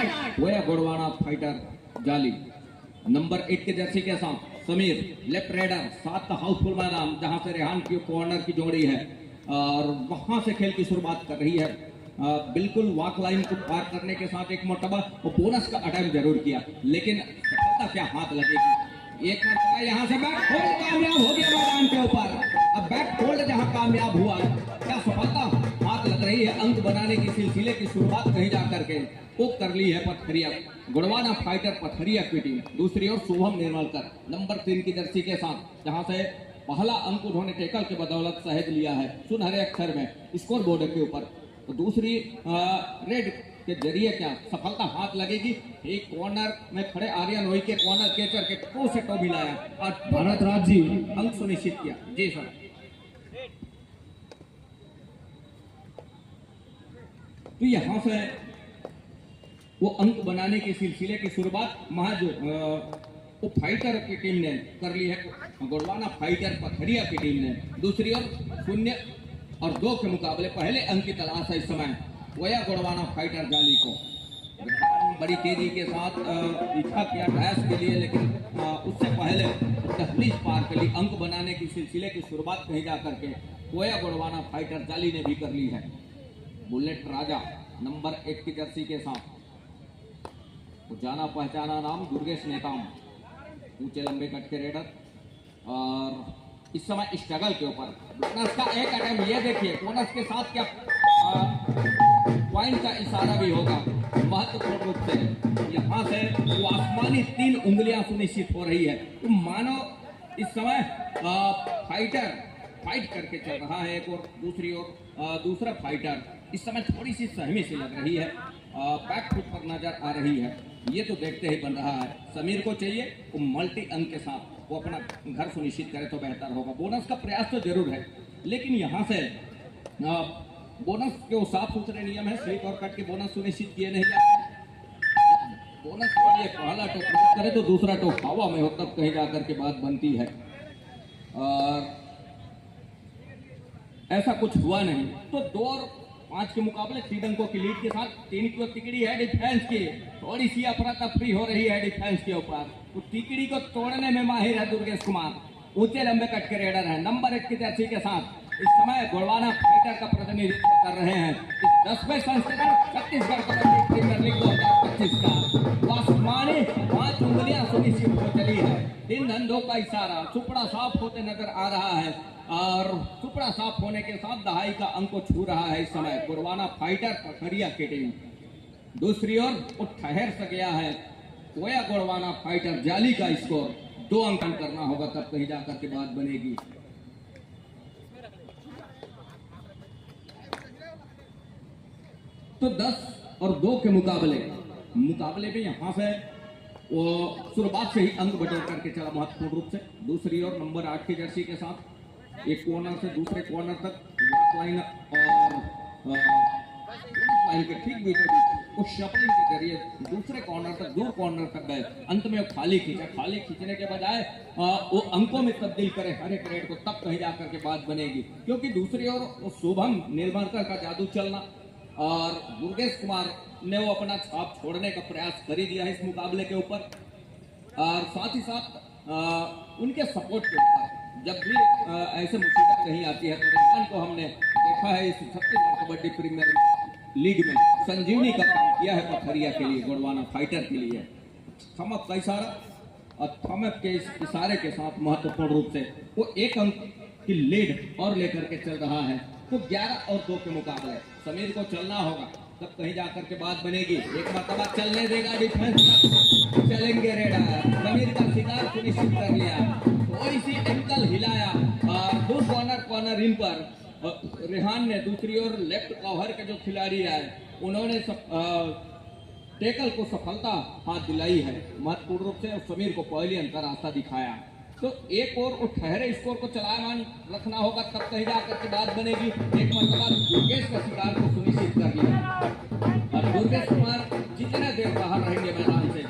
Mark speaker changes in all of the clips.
Speaker 1: Start.
Speaker 2: गोया Gondwana fighter जाली number 8 के जर्सी के साथ समीर लेफ्ट राइडर, साथ हाउसफुल मैदान जहां से रेहान की कॉर्नर की जोड़ी है और वहां से खेल की शुरुआत कर रही है। बिल्कुल वॉक लाइन को पार करने के साथ एक मरतबा वो बोनस का अटेम्प्ट जरूर किया, लेकिन सफलता क्या हाथ लगेगी। एक मरतबा यहाँ से बैक होल्ड कामयाब हो गया मैदान के ऊपर। अब बैक होल्ड जहां कामयाब हुआ, क्या सफलता हाथ लग रही है। अंक बनाने की सिलसिले की शुरुआत कहीं जा करके वो कर ली है पथरिया गुड़वाना फाइटर पथरिया की टीम। दूसरी ओर शुभम निर्मलकर नंबर 3 की जर्सी के साथ, जहां से पहला अंक उन्होंने टेकल के बदौलत सहेज लिया है सुनहरे अक्षर में स्कोर बोर्ड के ऊपर। तो दूसरी रेड के जरिए क्या सफलता हाथ लगेगी। एक कॉर्नर में खड़े आर्यन रोई के कॉर्नर कैचर के टो से टो मिलाया और
Speaker 1: भारत राज जी
Speaker 2: अंक सुनिश्चित किया। जी सर। तो यहां से वो अंक बनाने के सिलसिले की शुरुआत महज वो फाइटर की टीम ने कर ली है, गोड़वाना फाइटर पथरिया की टीम ने। दूसरी ओर 0 और 2 के मुकाबले पहले अंक की तलाश है इस समय गोया गोड़वाना फाइटर जाली को। बड़ी तेजी के साथ पीछा किया डैश के लिए, लेकिन उससे पहले दहलीज पार कर ली। अंक बनाने की सिलसिले की शुरुआत कहीं जा करके गोया गोड़वाना फाइटर जाली ने भी कर ली है। बुलेट राजा नंबर 1 की जर्सी के साथ तो जाना पहचाना नाम दुर्गेश नेताम, ऊंचे लंबे कट के रेडर और इस समय स्ट्रगल के ऊपर बोनस का एक अटेम्प्ट। ये देखिए बोनस के साथ क्या पॉइंट का इशारा भी होगा महत्वपूर्ण रूप से। यहाँ से वो आसमानी 3 उंगलियां सुनिश्चित हो रही है। तो मानो इस समय फाइटर फाइट करके चल रहा है एक और दूसरी ओर दूसरा फाइटर इस समय थोड़ी सी सहमी सी लग रही है, बैक फुट पर नजर आ रही है। ये तो देखते ही बन रहा है समीर को चाहिए वो मल्टी अंक के साथ वो अपना घर सुनिश्चित करे तो बेहतर होगा। बोनस का प्रयास तो जरूर है, लेकिन यहाँ से बोनस के वो साफ सुथरे नियम है, स्लिप और कट के बोनस सुनिश्चित किए नहीं जाते। बोनस के लिए पहला टोक करे तो दूसरा टोक हवा में हो तब कहीं जाकर के बात बनती है, और ऐसा कुछ हुआ नहीं। तो 2 और 5 के मुकाबले 3 अंकों की लीड के साथ 3 की तिकड़ी है डिफेंस की। थोड़ी सी अफरा तफरी हो रही है डिफेंस के ऊपर, तो तिकड़ी को तोड़ने में माहिर है दुर्गेश कुमार, ऊंचे लंबे कट के रेडर है नंबर 1 की जर्सी के साथ। इस समय गोड़वाना फाइटर का प्रतिनिधित्व कर रहे हैं इस 10वें संस्करण छत्तीसगढ़ कबड्डी प्रीमियर लीग 2025 का। आसमानी 5 उंगलियां सुनिश्चित हो चली है। इन धंधों का इशारा सुपड़ा साफ होते नजर आ रहा है और सुपड़ा साफ होने के साथ दहाई का अंक को छू रहा है इस समय गोड़वाना फाइटर पथरिया की टीम। दूसरी ओर वो ठहर सा गया है गोया गोड़वाना फाइटर जाली का स्कोर 2 अंक करना होगा तब कहीं जाकर के बात बनेगी। तो 10 और 2 के मुकाबले में यहां से वो शुरुआत से ही अंक बटोर करके चला महत्वपूर्ण रूप से। दूसरी ओर नंबर 8 की जर्सी के साथ एक कॉर्नर से दूसरे कॉर्नर तक लाइन और लाइन के ठीक बीचों उस शफलिंग के जरिए दूसरे कॉर्नर तक दूर कॉर्नर तक गए। अंत में खाली खींचा, खाली खींचने के बजाय वो अंकों में तब्दील करे हर एक रेड को, तब कहीं जाकर के बात बनेगी। क्योंकि दूसरी ओर शुभम निर्मलकर का जादू चलना और दुर्गेश कुमार ने वो अपना छाप छोड़ने का प्रयास कर ही दिया है इस मुकाबले के ऊपर, और साथ ही साथ उनके सपोर्ट के ऊपर जब भी ऐसे मुसीबत कहीं आती है तो रेहान को हमने देखा है इस छत्तीसगढ़ कबड्डी प्रीमियर लीग में संजीवनी का काम किया है पथरिया के लिए, गोड़वाना फाइटर के लिए। थमक का इशारा और थमक के इस इशारे के साथ महत्वपूर्ण रूप से वो 1 अंक की लीड और लेकर के चल रहा है। तो 11 और 2 के मुकाबले समीर को चलना होगा तब कहीं जाकर के बात बनेगी। एक मरतबा चलने देगा डिफेंस, चलेंगे रेडर। समीर का शिकार सुनिश्चित कर लिया, थोड़ी सी एंकल हिलाया और 2 कॉर्नर इन पर रेहान ने। दूसरी ओर लेफ्ट कवर के जो खिलाड़ी है उन्होंने टेकल को सफलता हाथ दिलाई है महत्वपूर्ण रूप से, समीर को पहली अंतर रास्ता दिखाया। तो एक और ठहरे स्कोर को चलायमान रखना होगा तब कहीं जाकर के बात बनेगी। एक मरतबा दुर्गेश का शिकार को सुनिश्चित कर लिया और दुर्गेश कुमार जितने देर बाहर रहेंगे मैदान से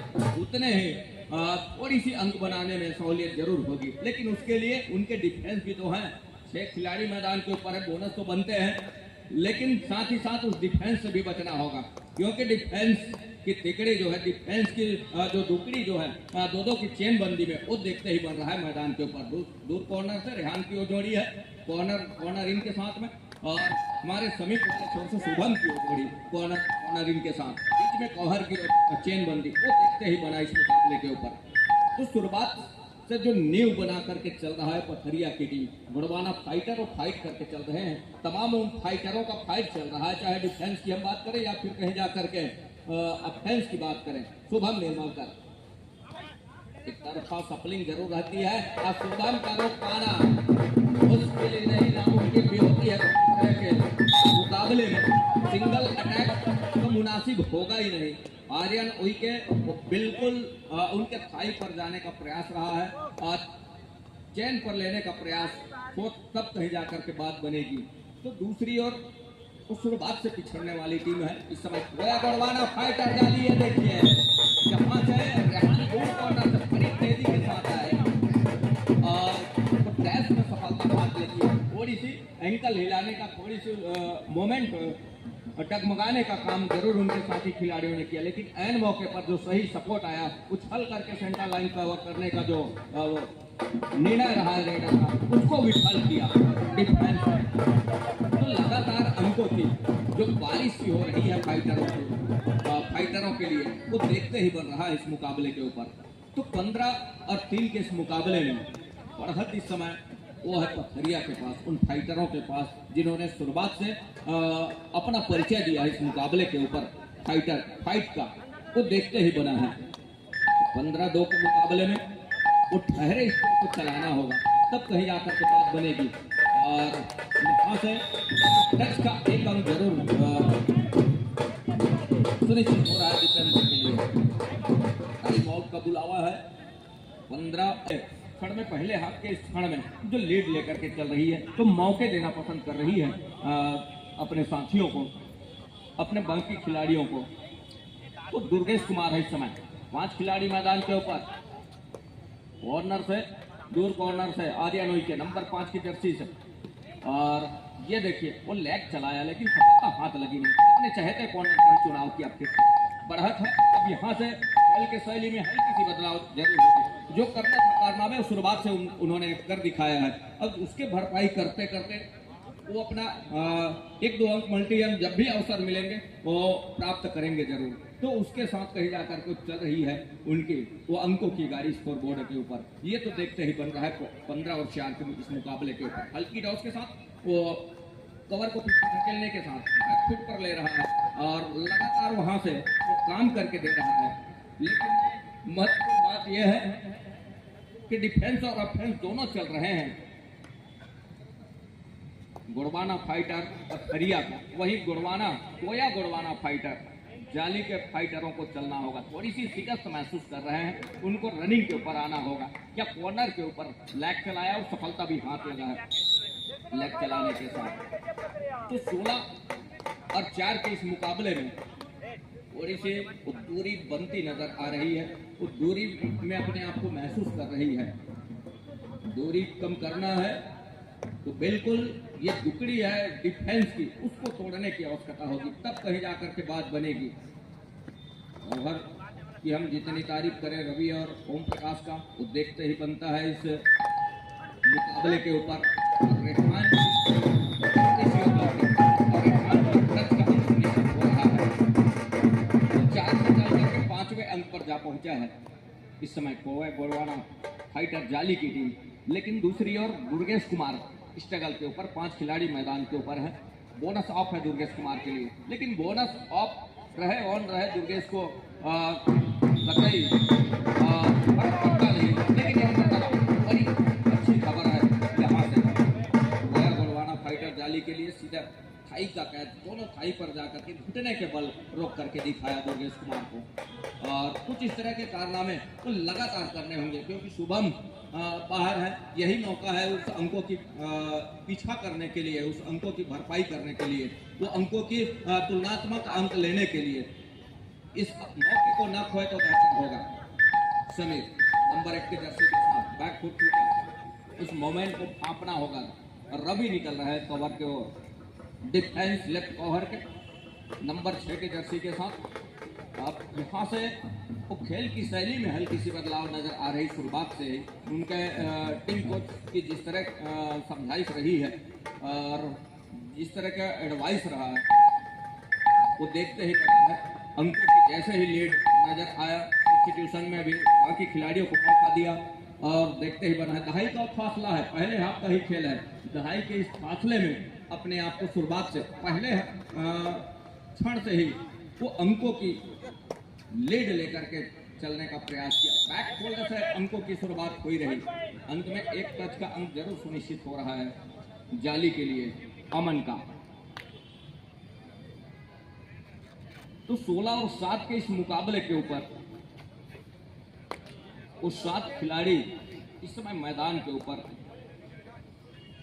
Speaker 2: उतने ही थोड़ी सी अंक बनाने में सहूलियत जरूर होगी, लेकिन उसके लिए उनके डिफेंस भी तो हैं। 6 खिलाड़ी मैदान के ऊपर है, बोनस तो बनते हैं लेकिन साथ ही साथ उस डिफेंस से भी बचना होगा, क्योंकि डिफेंस की तिकड़ी जो है, डिफेंस की जो दुकड़ी जो है दो दो की चेन बंदी में, वो देखते ही बन रहा है मैदान के ऊपर। दूर कॉर्नर से रेहान की जोड़ी है, कॉर्नर इनके साथ में, और हमारे समीप छोर से शुभम की जोड़ी कॉर्नर इनके साथ, बीच में कौहर की चेन बंदी, वो देखते ही बना इस मुकाबले के ऊपर। तो शुरुआत से जो नींव बना करके चल रहा है पथरिया की टीम, गुड़वाना फाइटर, और फाइट करके चल रहे हैं। तमाम उन फाइटरों का फाइट चल रहा है, चाहे डिफेंस की हम बात करें या फिर कहीं जा करके ऑफेंस की बात करें। शुभम निर्मलकर एक तरफा सपलिंग जरूर रहती है, और शुभम का रोक पाना मुश्किल नहीं नामुमकिन भी होती है। के मुकाबले में सिंगल अटैक तो मुनासिब होगा ही नहीं। आर्यन उइके बिल्कुल उनके थाई पर जाने का प्रयास रहा है, और चैन पर लेने का प्रयास हो, तब कहीं जाकर के बात बनेगी। तो दूसरी ओर उस शुरुआत से पिछड़ने वाली टीम है इस समय गढ़वाना फाइटर डाली है। देखिए जहां से रेहान दूर कॉर्नर से बड़ी तेजी के साथ आए और डैश में सफलता हाथ लेती है। थोड़ी सी एंकल हिलाने का, थोड़ी सी मोमेंट डगमगाने का काम जरूर उनके साथी खिलाड़ियों ने किया, लेकिन एन मौके पर जो सही सपोर्ट आया, उछल करके सेंटर लाइन कवर करने का जो निर्णय रहा है रेडर का, उसको विफल किया डिफेंस में। तो लगातार अंकों की जो बारिश सी हो रही है फाइटरों के लिए, वो देखते ही बन रहा है इस मुकाबले के ऊपर। तो 15 और 3 के इस मुकाबले में बढ़त इस समय वो है पथरिया के पास, उन फाइटरों के पास जिन्होंने शुरुआत से अपना परिचय दिया है इस मुकाबले के ऊपर। फाइट का वो देखते ही बना है। 15-2 के मुकाबले में वो ठहरे इसको चलाना होगा, तब कहीं जाकर के बात बनेगी। और वहां से टच का एक अंक जरूर सुनिश्चित हो रहा है डिफेंस के लिए। टाइम आउट का बुलावा है। 15 क्षण में, पहले हाथ के इस क्षण में जो लीड लेकर के चल रही है, तो मौके देना पसंद कर रही है अपने साथियों को, अपने बाकी खिलाड़ियों को। तो दुर्गेश कुमार है इस समय, 5 खिलाड़ी मैदान के ऊपर। कॉर्नर से, दूर कॉर्नर से आर्यन उइके नंबर 5 की जर्सी से, और ये देखिए वो लेग चलाया लेकिन सफलता हाथ लगी नहीं। अपने चहेते कॉर्नर का चुनाव किया। बढ़त है अब यहाँ से खेल के शैली में हल्की सी बदलाव जरूर होगी। जो करना था कारनामे शुरुआत से उन्होंने कर दिखाया है, अब उसके भरपाई करते करते वो अपना 1-2 अंक मल्टी अंक जब भी अवसर मिलेंगे वो प्राप्त करेंगे जरूर। तो उसके साथ कहीं जाकर के चल रही है उनकी वो अंकों की गाड़ी स्कोर बोर्ड के ऊपर। ये तो देखते ही बन रहा है 15 और 4 के इस मुकाबले के ऊपर। हल्की टॉस के साथ वो कवर को पीछे धकेलने के साथ फिट कर ले रहा है और लगातार वहां से वो काम करके दे रहा है। लेकिन महत्वपूर्ण बात यह है कि डिफेंस और ऑफेंस दोनों चल रहे हैं। गुड़वाना फाइटर और खरिया का, वही गुड़वाना फाइटर जाली के फाइटरों को चलना होगा। थोड़ी सी शिकस्त महसूस कर रहे हैं, उनको रनिंग के ऊपर आना होगा। क्या कॉर्नर के ऊपर लेग चलाया और सफलता भी हाथ लगा है लेग चलाने के साथ। तो 16 और 4 के इस मुकाबले में थोड़ी सी दूरी बनती नजर आ रही है। उस दूरी में अपने आप को महसूस कर रही है। दूरी कम करना है तो बिल्कुल ये दुकड़ी है डिफेंस की, उसको तोड़ने की आवश्यकता होगी, तब कहीं जाकर के बात बनेगी। और कि हम जितनी तारीफ करें रवि और ओम प्रकाश का, वो देखते ही बनता है इस मुकाबले के ऊपर। पर जा पहुंचा है इस समय गुड़वाना फाइटर जाली की टीम। लेकिन दूसरी ओर दुर्गेश कुमार स्ट्रगल के ऊपर, 5 खिलाड़ी मैदान के ऊपर है। बोनस ऑफ है दुर्गेश कुमार के लिए, लेकिन बोनस ऑफ रहे ऑन रहे दुर्गेश को कतई फर्क पड़ता नहीं। लेकिन यह बड़ी अच्छी खबर है यहाँ से गुड़वाना फाइटर जाली के लिए सीधा थाई का कैद, दोनों थाई पर जाकर के घुटने के बल रोक करके दिखाया दुर्गेश कुमार को। और कुछ इस तरह के कारनामे तो लगातार करने होंगे, क्योंकि शुभम बाहर है। यही मौका है उस अंकों की पीछा करने के लिए, उस अंकों की भरपाई करने के लिए, वो अंकों की तुलनात्मक अंक लेने के लिए। इस मौके को न खोए तो बेहतर होगा। समीर नंबर 1 के जर्सी के साथ बैक फुट, उस मोमेंट को फाँपना होगा। और रवि निकल रहा है कवर के ओर। डिफेंस लेफ्ट कॉर्नर के नंबर 6 के जर्सी के साथ। अब यहाँ से वो खेल की शैली में हल्की सी बदलाव नजर आ रही शुरुआत से ही। उनके टीम कोच की जिस तरह समझाइश रही है और जिस तरह का एडवाइस रहा है वो देखते ही अंकों की जैसे ही लीड नजर आया इंस्टीट्यूशन में भी बाकी खिलाड़ियों को मौका दिया और देखते ही बना है। दहाई का फासला है, पहले हाफ का ही खेल है। दहाई के इस फासले में अपने आप को शुरुआत से पहले क्षण से ही वो अंकों की लीड लेकर के चलने का प्रयास किया। बैक फोल्डर से अंकों की शुरुआत हुई रही। अंत में एक टच का अंक जरूर सुनिश्चित हो रहा है जाली के लिए अमन का। तो 16 और 7 के इस मुकाबले के ऊपर वो 7 खिलाड़ी इस समय मैदान के ऊपर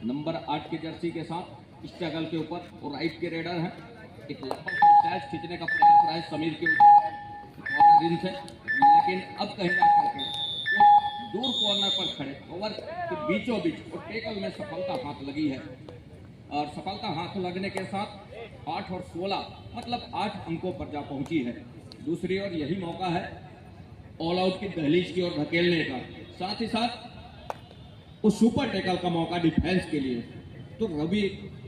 Speaker 2: नंबर 8 के जर्सी के साथ स्ट्रगल के ऊपर और राइट के रेडर हैं। एक लंबा कैच खींचने का प्रयास रहा है समीर के ऊपर दिन से, लेकिन अब कहीं ना कहीं वो दूर कॉर्नर पर खड़े ओवर के बीचों बीच और टेकल में सफलता हाथ लगी है और सफलता हाथ लगने के साथ 8 और 16 मतलब 8 अंकों पर जा पहुंची है। दूसरी ओर यही मौका है ऑल आउट की दहलीज की ओर धकेलने का, साथ ही साथ उस सुपर टेकल का मौका डिफेंस के लिए। तो रवि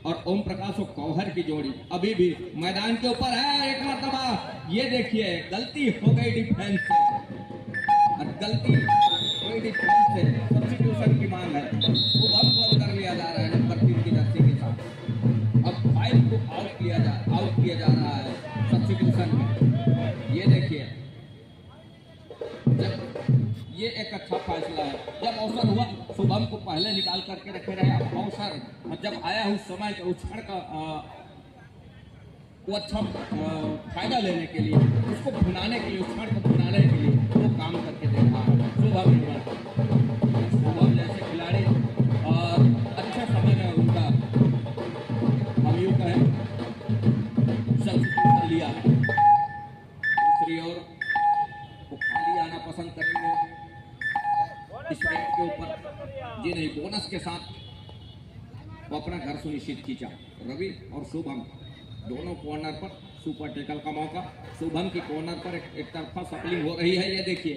Speaker 2: और ओम प्रकाश और कौहर की जोड़ी अभी भी मैदान के ऊपर है। एक मरतबा ये देखिए गलती हो गई डिफेंस से और गलती हुई डिफेंस से सब्स्टिट्यूशन की मांग है। वो बम बॉल कर लिया जा रहा है नंबर 3 की जर्सी के साथ। अब 5 को आउट किया जा रहा है सब्स्टिट्यूशन में। ये देखिए जब ये एक अच्छा फैसला है। जब अवसर हुआ शुभम को पहले निकाल करके रखे रहे। अब अवसर जब आया उस समय के उस क्षण का वो अच्छा फायदा लेने के लिए, उसको भुनाने के लिए, उस क्षण को भुनाने के लिए वो काम करके दे रहा है शुभम जैसे खिलाड़ी। और अच्छे समय में उनका हम यूँ कहें सब्स्टिट्यूशन लिया है। दूसरी ओर वो खाली आना पसंद करेंगे इस रेट के ऊपर जी नहीं, बोनस के साथ वो अपना घर सुनिश्चित खींचा। रवि और शुभम दोनों कॉर्नर पर सुपर टेकल का मौका। शुभम की कॉर्नर पर एक तरफा सपलिंग हो रही है, ये देखिए।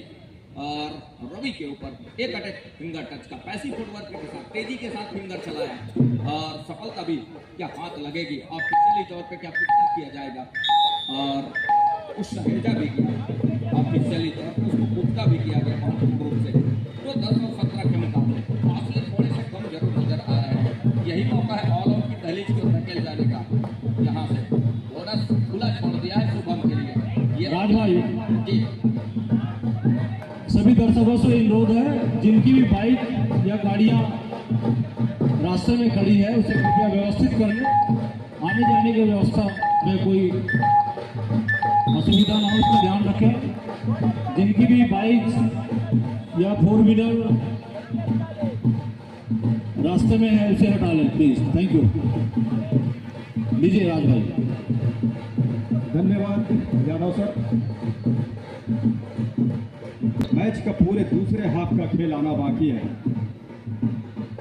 Speaker 2: और रवि के ऊपर एक अटैक फिंगर टच का पैसिव फुटवर्क के साथ तेजी के साथ फिंगर चलाया और सफलता भी क्या हाथ लगेगी ऑफिशियली तौर पे क्या पुख्ता किया जाएगा और उस सहेजा भी किया ऑफिशियली तौर पर, उसको पुख्ता भी किया गया महत्वपूर्ण रूप से। तो 10 और 17 के मुकाबले फासले थोड़े से कम जरूर नजर आ रहे हैं। यही मौका है ऑल आउट की दहलीज की ओर धकेल जाने का। यहाँ से बोनस खुला छोड़ दिया है शुभम के लिए। ये
Speaker 1: राज भाई
Speaker 2: जी
Speaker 1: सभी दर्शकों से अनुरोध है, जिनकी भी बाइक या गाड़ियां रास्ते में खड़ी है उसे कृपया व्यवस्थित कर लें। आने जाने की व्यवस्था में कोई असुविधा ना हो उसका ध्यान रखें। जिनकी भी बाइक या 4 व्हीलर रास्ते में है उसे हटा लें प्लीज। Thank you. लीजिए राज भाई।
Speaker 3: धन्यवाद यादव सर। मैच का पूरे दूसरे हाफ का खेल आना बाकी है।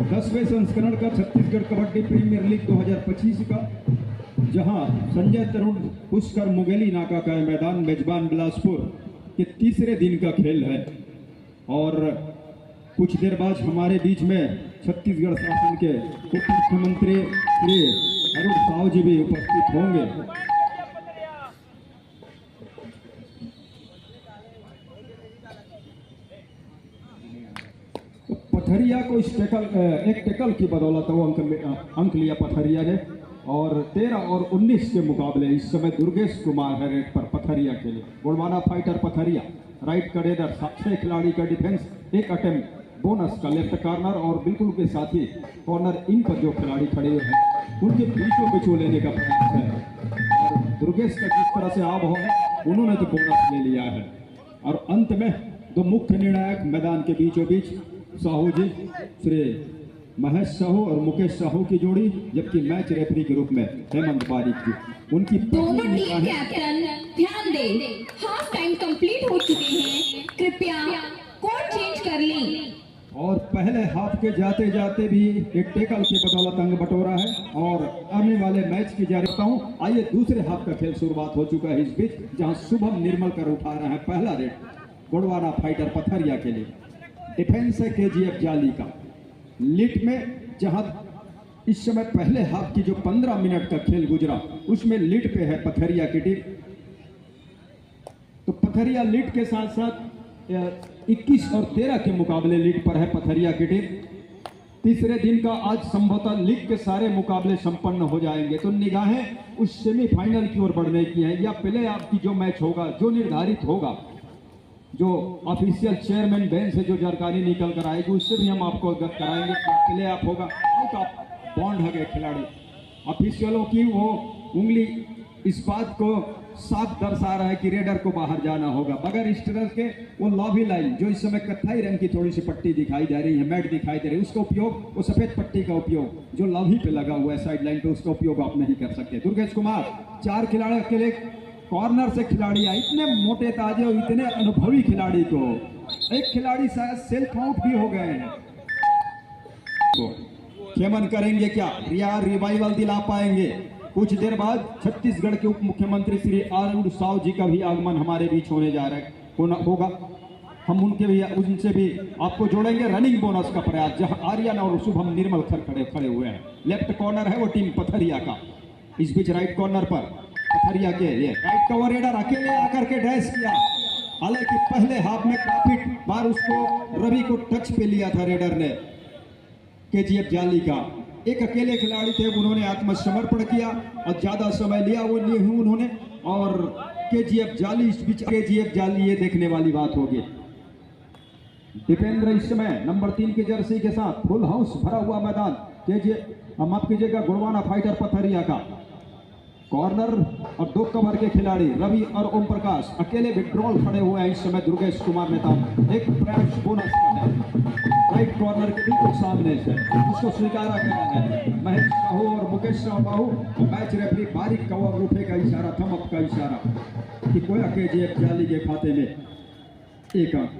Speaker 3: 10वें संस्करण का छत्तीसगढ़ कबड्डी प्रीमियर लीग 2025 का, जहां संजय तरुण पुष्कर मुगेली नाका का मैदान मेजबान बिलासपुर के तीसरे दिन का खेल है। और कुछ देर बाद हमारे बीच में छत्तीसगढ़ शासन के उप मुख्यमंत्री श्री अरुण साहू जी भी उपस्थित होंगे। पथरिया को इस एक टेकल की बदौलत वो अंक लिया पथरिया ने। और 13 और 19 के मुकाबले इस समय दुर्गेश कुमार है रेड पर पथरिया के लिए। गुड़वाना फाइटर पथरिया राइट का रेडर, 6 खिलाड़ी का डिफेंस, एक अटेम्प्ट बोनस का लेफ्ट कॉर्नर और बिल्कुल के साथ ही कॉर्नर इन पर जो खिलाड़ी खड़े हुए हैं उनके बीचों बीचों लेने का प्रयास है। और दुर्गेश का जिस तरह से आब है उन्होंने तो बोनस ले लिया है। और अंत में दो मुख्य निर्णायक मैदान के बीचों बीच साहू जी, श्री महेश साहू और मुकेश साहू की जोड़ी, जबकि मैच रेफरी के रूप में हेमंत बारिक जी। उनकी
Speaker 4: दोनों टीम कैप्टन ध्यान दें, हाफ टाइम कंप्लीट हो चुके हैं, कृपया कोड चेंज कर लें।
Speaker 3: और पहले हाफ के जाते जाते भी एक टेकल की बदौलत अंक बटोरा है और आने वाले मैच की जारी रखता हूँ। आइए दूसरे हाफ का खेल शुरुआत हो चुका है इस बीच, जहां शुभम निर्मल कर उठा रहे हैं पहला रेड गोड़वाना फाइटर पथरिया के लिए। डिफेंस है केजीएफ जाली का लीड में, जहां इस समय पहले हाफ की जो 15 मिनट का खेल गुजरा उसमें लीड पे है पथरिया की टीम। तो पथरिया लीड के साथ साथ 21 और 13 के मुकाबले लीड पर है पथरिया की टीम। तीसरे दिन का आज संभवतः लीग के सारे मुकाबले संपन्न हो जाएंगे, तो निगाहें उस सेमीफाइनल की ओर बढ़ने की हैं या प्ले ऑफ की जो मैच होगा, जो निर्धारित होगा, जो ऑफिशियल चेयरमैन बेंच से जो जानकारी निकल कर आएगी उससे भी हम आपको अवगत कराएंगे। प्ले ऑफ होगा, आउट ऑफ बॉन्ड है खिलाड़ी। ऑफिशियलों की वो उंगली इस बात को साफ दर्शा रहा है कि रेडर को बाहर जाना होगा। बगैर स्टेरल के वो लॉबी लाइन जो इस समय कत्थई रंग की थोड़ी सी पट्टी दिखाई दे रही है, मैट दिखाई दे रही है, उसका उपयोग, वो सफेद पट्टी का उपयोग जो लॉबी पे लगा हुआ है साइड लाइन पे, उसका उपयोग आप नहीं कर सकते। दुर्गेश कुमार 4 खिलाड़ी के लिए कॉर्नर से खिलाड़ी आए, इतने मोटे ताजे और इतने अनुभवी खिलाड़ी को एक खिलाड़ी शायद सेल्फ आउट भी हो गए हैं। खेमन करेंगे क्या, रिवाइवल दिला पाएंगे? कुछ देर बाद छत्तीसगढ़ के उप मुख्यमंत्री श्री अरुण साव जी का भी आगमन हमारे बीच होने जा रहा है होगा। हम उनसे भी आपको जोड़ेंगे। रनिंग बोनस का प्रयास, जहां आर्यन और शुभम निर्मल खड़े हुए हैं। लेफ्ट कॉर्नर है वो टीम पथरिया का। इस बीच राइट कॉर्नर पर पथरिया के लिए राइट कवर रेडर अकेले आकर के ड्रेस किया। हालांकि पहले हाफ में काफी बार उसको रवि को टच पे लिया था रेडर ने केजीएफ जाली का। एक अकेले खिलाड़ी थे, उन्होंने आत्मसमर्पण किया और ज्यादा समय लिया वो लिए हुए उन्होंने। और केजीएफ जाली, इस बीच केजीएफ जाली ये देखने वाली बात होगी। दीपेंद्र इस समय नंबर 3 की जर्सी के साथ फुल हाउस भरा हुआ मैदान केजीएफ, माफ कीजिएगा, गोड़वाना फाइटर पथरिया का। कॉर्नर और 2 कवर के खिलाड़ी रवि और ओम प्रकाश अकेले विड्रॉल खड़े हुए हैं इस समय। दुर्गेश कुमार नेता एक प्रयास बोनस का है राइट कॉर्नर के बिल्कुल सामने से, उसको स्वीकारा गया है। महेश साहू और मुकेश बाहू, मैच रेफरी बारीक कवर रूठे का इशारा, थम अप का इशारा कि कोई केजीएफ जाली के खाते में 1 अंक।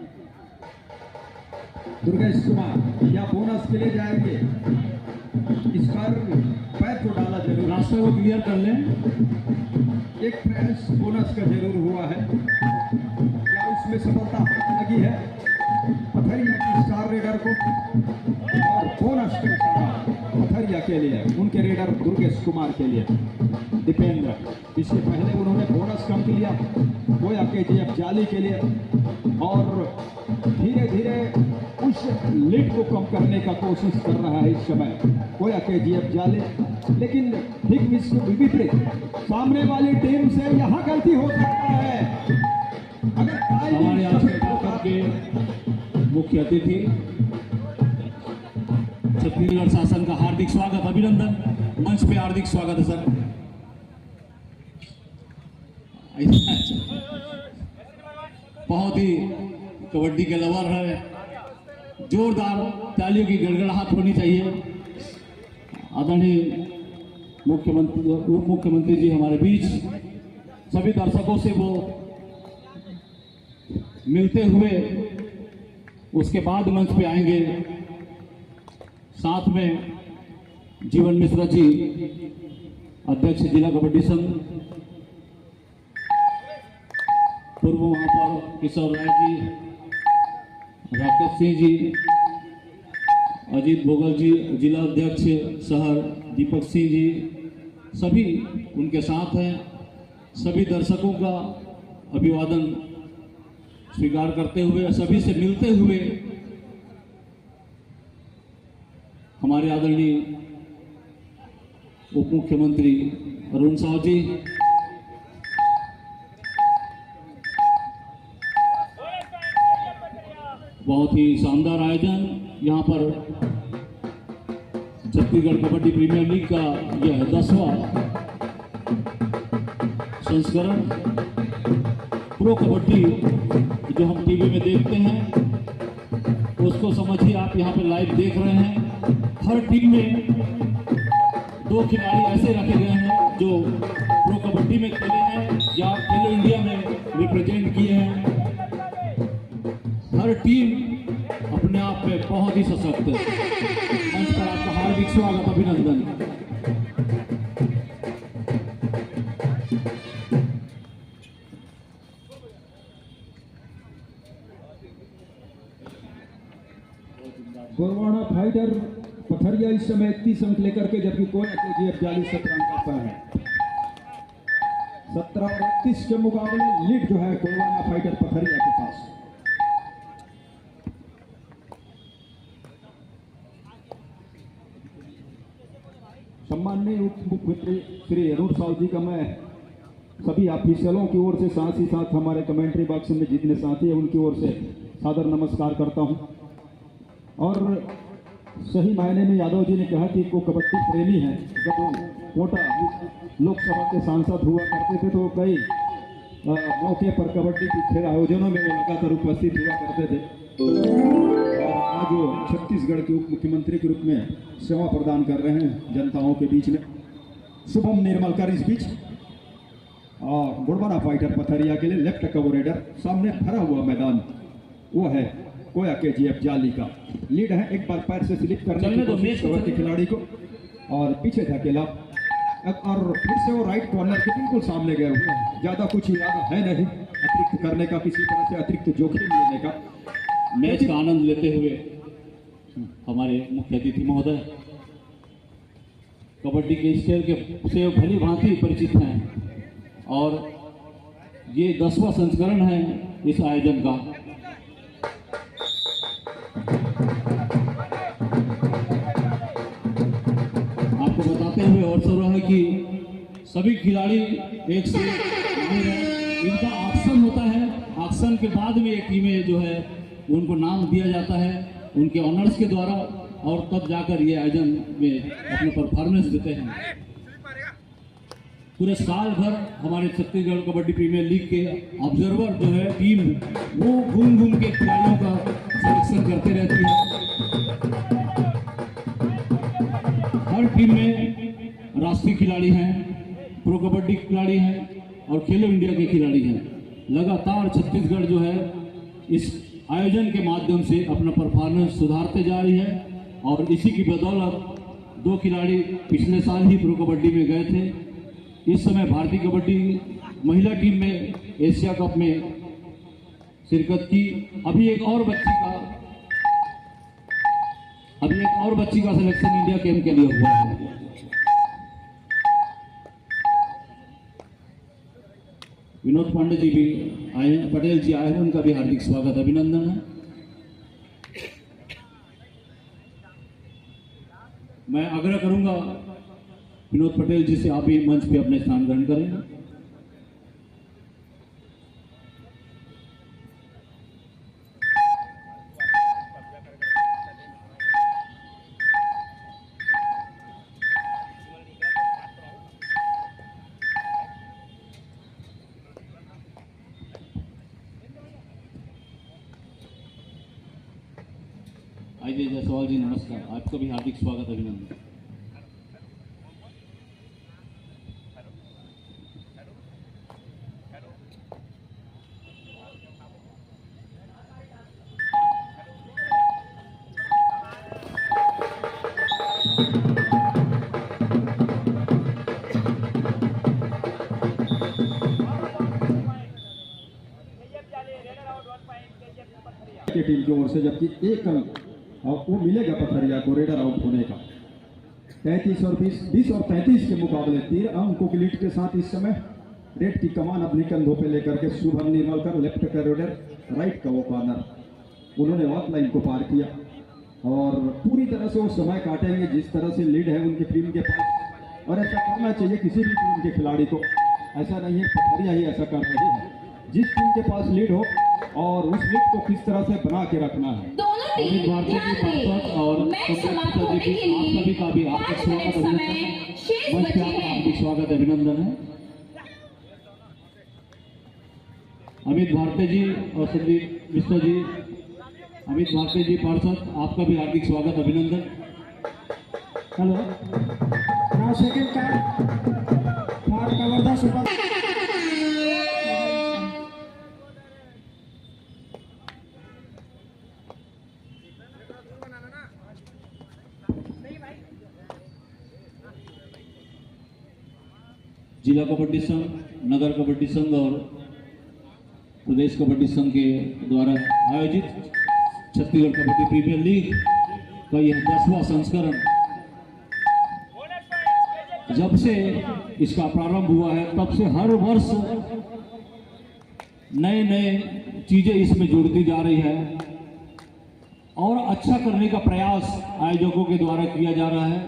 Speaker 3: दुर्गेश कुमार या बोनस के लिए जाएंगे, इस बार पैर को डाला जरूर,
Speaker 1: रास्ते को क्लियर कर लें।
Speaker 3: एक प्रयास बोनस का जरूर हुआ है, क्या उसमें सफलता लगी है पथरिया की स्टार रेडर को? और बोनस का इशारा पथरिया के लिए, उनके रेडर दुर्गेश कुमार के लिए। दीपेंद्र इससे पहले उन्होंने बोनस कम किया गोया केजीएफ जाली के लिए और धीरे धीरे उस लीड को कम करने का कोशिश कर रहा है इस समय गोया केजीएफ जाली। लेकिन ठीक विपरीत सामने वाली टीम से यहाँ गलती हो सकता है। अगर
Speaker 1: हमारे आज के कार्यक्रम के मुख्य अतिथि छत्तीसगढ़ शासन का हार्दिक स्वागत, अभिनंदन। मंच पे हार्दिक स्वागत है सर। बहुत ही कबड्डी के लवर है, जोरदार तालियों की गड़गड़ाहट होनी चाहिए। आदरणीय मुख्यमंत्री, उप मुख्यमंत्री जी हमारे बीच, सभी दर्शकों से वो मिलते हुए उसके बाद मंच पे आएंगे। साथ में जीवन मिश्रा जी, अध्यक्ष जिला कबड्डी संघ, पूर्व महापौर किशोर राय जी, राकेश सिंह जी, अजीत भोगल जी, जिला अध्यक्ष शहर दीपक सिंह जी, सभी उनके साथ हैं। सभी दर्शकों का अभिवादन स्वीकार करते हुए, सभी से मिलते हुए हमारे आदरणीय उप मुख्यमंत्री अरुण साव जी, बहुत ही शानदार आयोजन। यहाँ पर छत्तीसगढ़ कबड्डी प्रीमियर लीग का यह 10वां संस्करण। प्रो कबड्डी जो हम टीवी में देखते हैं उसको समझिए आप यहाँ पे लाइव देख रहे हैं। हर टीम में 2 खिलाड़ी ऐसे रखे गए हैं जो प्रो कबड्डी में खेले हैं या खेलो इंडिया में रिप्रेजेंट किए हैं। हर टीम अपने आप में बहुत ही ही सशक्त। मंच पर आपका हार्दिक स्वागत, अभिनंदन।
Speaker 3: गोरवाना फाइटर पथरिया इस समय 31 अंक लेकर के, जबकि कोया KGF 40 अंक पर है। 17 और 31 के मुकाबले लीड जो है गोरवाना फाइटर पथरिया के पास। सम्माननीय उप मुख्यमंत्री श्री अरुण साहु जी का मैं सभी ऑफिसरों की ओर से, साथ ही साथ हमारे कमेंट्री बॉक्स में जितने साथी हैं उनकी ओर से सादर नमस्कार करता हूं। और सही मायने में यादव जी ने कहा कि वो कबड्डी प्रेमी है। जब वो कोटा लोकसभा के सांसद हुआ करते थे तो कई मौके पर कबड्डी के खेल आयोजनों में वो लगातार उपस्थित हुआ करते थे। और आज वो छत्तीसगढ़ के उप मुख्यमंत्री के रूप में सेवा प्रदान कर रहे हैं जनताओं के बीच में। शुभम निर्मलकर इस बीच और गोरवाना फाइटर पथरिया के लिए लेफ्ट कवर रेडर। सामने भरा हुआ मैदान वो है कोया KGF जाली का। लीड है, एक बार पैर से स्लिप करने की कोशिश के खिलाड़ी को और पीछे धकेला, और फिर से वो राइट कॉर्नर के बिल्कुल सामने गए हुए। ज्यादा कुछ इरादा है नहीं अतिरिक्त करने का, किसी तरह से अतिरिक्त जोखिम लेने का।
Speaker 1: मैच का आनंद लेते हुए हमारे मुख्य अतिथि महोदय कबड्डी के स्टेज के से भली भांति परिचित हैं और ये 10वां संस्करण है इस आयोजन का। आपको बताते हुए और सर है कि सभी खिलाड़ी एक से इनका ऑक्शन होता है। ऑक्शन के बाद में ये टीमें जो है उनको नाम दिया जाता है उनके ऑनर्स के द्वारा, और तब जाकर ये आयोजन में अपने परफॉर्मेंस देते हैं। पूरे साल भर हमारे छत्तीसगढ़ कबड्डी प्रीमियर लीग के ऑब्जर्वर जो है टीम, वो घूम घूम के खिलाड़ियों का सिलेक्शन करते रहती है। हर टीम में राष्ट्रीय खिलाड़ी हैं, प्रो कबड्डी खिलाड़ी हैं और खेलो इंडिया के खिलाड़ी हैं। लगातार छत्तीसगढ़ जो है इस आयोजन के माध्यम से अपना परफॉर्मेंस सुधारते जा रही है, और इसी की बदौलत 2 खिलाड़ी पिछले साल ही प्रो कबड्डी में गए थे। इस समय भारतीय कबड्डी महिला टीम में एशिया कप में शिरकत की। अभी एक और बच्ची का सिलेक्शन इंडिया कैंप के लिए हुआ है। विनोद पांडे जी भी आए हैं, पटेल जी आए हैं, उनका भी हार्दिक स्वागत, अभिनंदन है। मैं आग्रह करूंगा विनोद पटेल जी से आप भी मंच पे अपने स्थान ग्रहण करें। आइए जायसवाल जी, नमस्कार, आपका भी हार्दिक स्वागत, अभिनंदन।
Speaker 3: की टीम की ओर से, जबकि 1 अंक वो मिलेगा पथरिया को रेडर आउट होने का। 33 और 20 और 33 के मुकाबले 13 अंकों की लीड के साथ इस समय रेड की कमान अपनी कंधों पे लेकर के शुभम निर्मलकर लेफ्ट का रेडर, राइट का वो कॉर्नर, उन्होंने ऑफ लाइन को पार किया और पूरी तरह से वो समय काटेंगे जिस तरह से लीड है उनकी टीम के पास। और ऐसा करना चाहिए किसी भी टीम के खिलाड़ी को, ऐसा नहीं है पथरिया ही ऐसा कर रही है। जिस टीम के पास लीड हो और उस लीड को किस तरह से बना के रखना है।
Speaker 1: अमित भारती की पार्षद और सभी का भी हार्दिक स्वागत, मंच पे आपका हार्दिक स्वागत, अभिनंदन है। अमित भारती जी और संदीप मिश्रा जी, अमित भारती जी पार्षद, आपका भी हार्दिक स्वागत, अभिनंदन।
Speaker 5: Hello, now second card for Kawardha super.
Speaker 1: जिला कबड्डी संघ, नगर कबड्डी संघ और प्रदेश कबड्डी संघ के द्वारा आयोजित छत्तीसगढ़ कबड्डी प्रीमियर लीग का यह 10वां संस्करण जब से इसका प्रारंभ हुआ है तब से हर वर्ष नए नए चीजें इसमें जुड़ती जा रही है और अच्छा करने का प्रयास आयोजकों के द्वारा किया जा रहा है।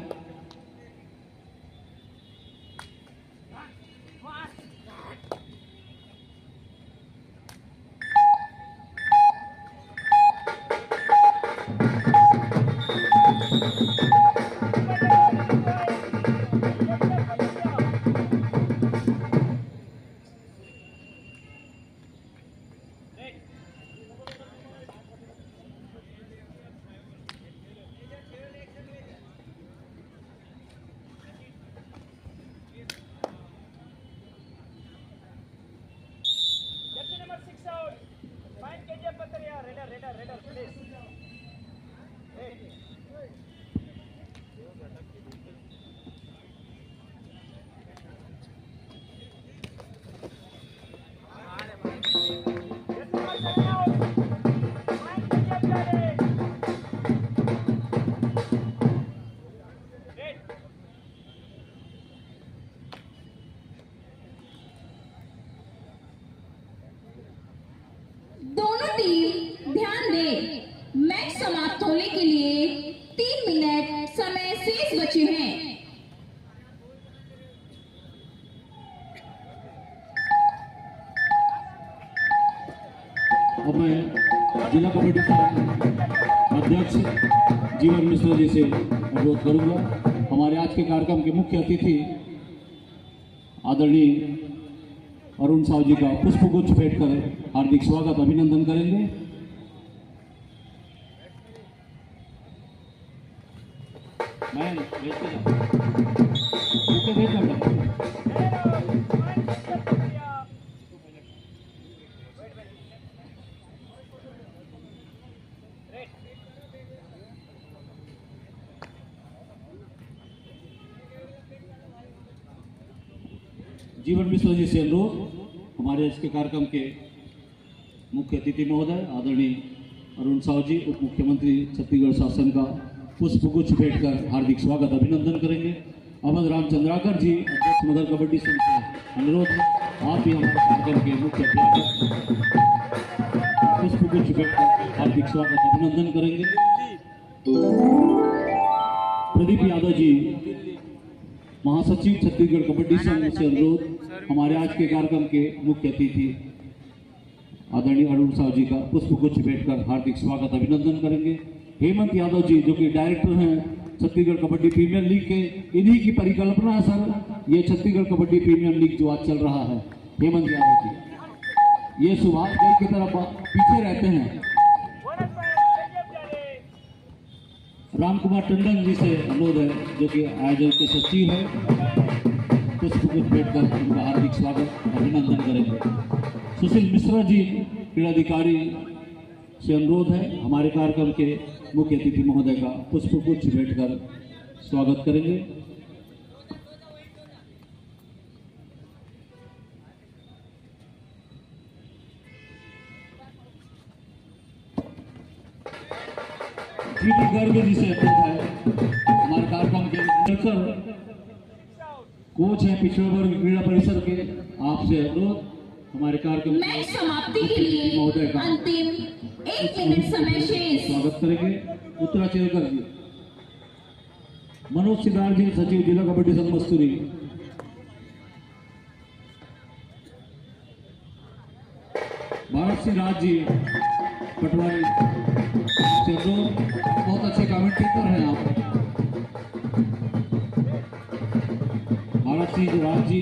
Speaker 4: दोनों टीम ध्यान दें, मैच समाप्त होने के लिए 3 मिनट समय शेष बचे हैं।
Speaker 1: अब मैं जिला कबड्डी संघ अध्यक्ष जीवन मिश्रा जी से अनुरोध करूंगा, हमारे आज के कार्यक्रम के मुख्य अतिथि आदरणीय अरुण साहू जी का पुष्पगुच्छ भेंट कर हार्दिक स्वागत अभिनंदन करेंगे। मैं जीवन मिश्रा जी से अनुरोध, हमारे आज के कार्यक्रम के मुख्य अतिथि महोदय आदरणीय अरुण साहू जी उप मुख्यमंत्री छत्तीसगढ़ शासन का पुष्पगुच्छ भेंट कर हार्दिक स्वागत अभिनंदन करेंगे। अमन राम चंद्राकर जी अध्यक्ष नगर कबड्डी संघ से अनुरोध है, आप भी हमारे कार्यक्रम के मुख्य अतिथि पुष्पगुच्छ भेंट कर हार्दिक स्वागत अभिनंदन करेंगे। प्रदीप यादव जी महासचिव छत्तीसगढ़ कबड्डी संघ से अनुरोध, हमारे आज के कार्यक्रम के मुख्य अतिथि आदरणीय अरुण साहू जी का पुष्पगुच्छ भेंट कर हार्दिक स्वागत अभिनंदन करेंगे। हेमंत यादव जी जो कि डायरेक्टर हैं छत्तीसगढ़ कबड्डी प्रीमियर लीग के, इन्हीं की परिकल्पना है सर ये छत्तीसगढ़ कबड्डी प्रीमियर लीग जो आज चल रहा है। हेमंत यादव जी ये सुभाष गढ़ की तरफ पीछे रहते हैं। राम कुमार टंडन जी से अनुरोध है जो कि आयोजक के सचिव है, पुष्पगुच्छ भेंट कर उनका हार्दिक स्वागत अभिनंदन करेंगे। सुशील मिश्रा जी क्रीड़ाधिकारी से अनुरोध है, हमारे कार्यक्रम के मुख्य अतिथि महोदय का पुष्पगुच्छ भेंट कर स्वागत करेंगे। जीटी गर्ग जी से अनुरोध है, हमारे कार्यक्रम के कोच है पिछड़े वर्ग क्रीड़ा परिसर के, आपसे अनुरोध हमारे कार्यक्रम
Speaker 4: मैच समाप्ति के लिए अंतिम 1 मिनट समय शेष।
Speaker 1: स्वागत करेंगे। उत्तरा चेलकर जी, मनोज सिद्धार्थ जी सचिव जिला कबड्डी संघ मस्तूरी, भारत सिंह राज जी पटवारी से अनुरोध, बहुत अच्छे कमेंटेटर हैं आप। भारत सिंह राज जी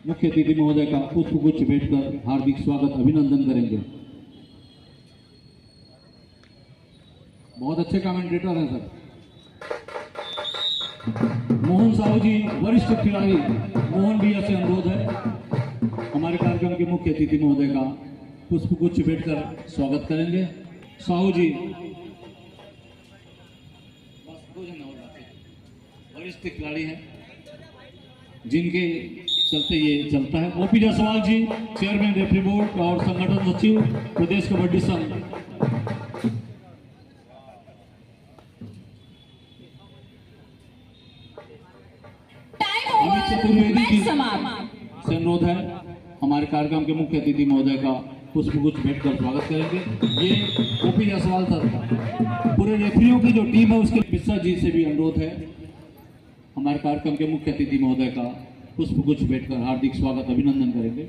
Speaker 1: मुख्य अतिथि महोदय का पुष्पगुच्छ भेंट कर हार्दिक स्वागत अभिनंदन करेंगे। बहुत अच्छे कमेंटेटर हैं सर। मोहन साहू जी वरिष्ठ खिलाड़ी मोहन भैया से अनुरोध है, हमारे कार्यक्रम के मुख्य अतिथि महोदय का पुष्पगुच्छ भेंट कर स्वागत करेंगे। साहू जी बस 2 जन और वरिष्ठ खिलाड़ी हैं। जिनके चलते ये चलता है। OP Jaiswal ji, chairman referee board और संगठन सचिव प्रदेश कबड्डी संघ।
Speaker 4: Time
Speaker 1: Amit
Speaker 4: over,
Speaker 1: Chaturvedi
Speaker 4: match
Speaker 1: ji
Speaker 4: समाप्त।
Speaker 1: से अनुरोध है हमारे कार्यक्रम के मुख्य अतिथि महोदय का पुष्पगुच्छ भेंट कर स्वागत करेंगे। ये ओपी जायसवाल सर, पूरे रेफरियों की जो टीम है उसके मिश्रा जी से भी अनुरोध है हमारे कार्यक्रम के मुख्य अतिथि महोदय का पुष्पगुच्छ भेंट कर हार्दिक स्वागत अभिनंदन करेंगे।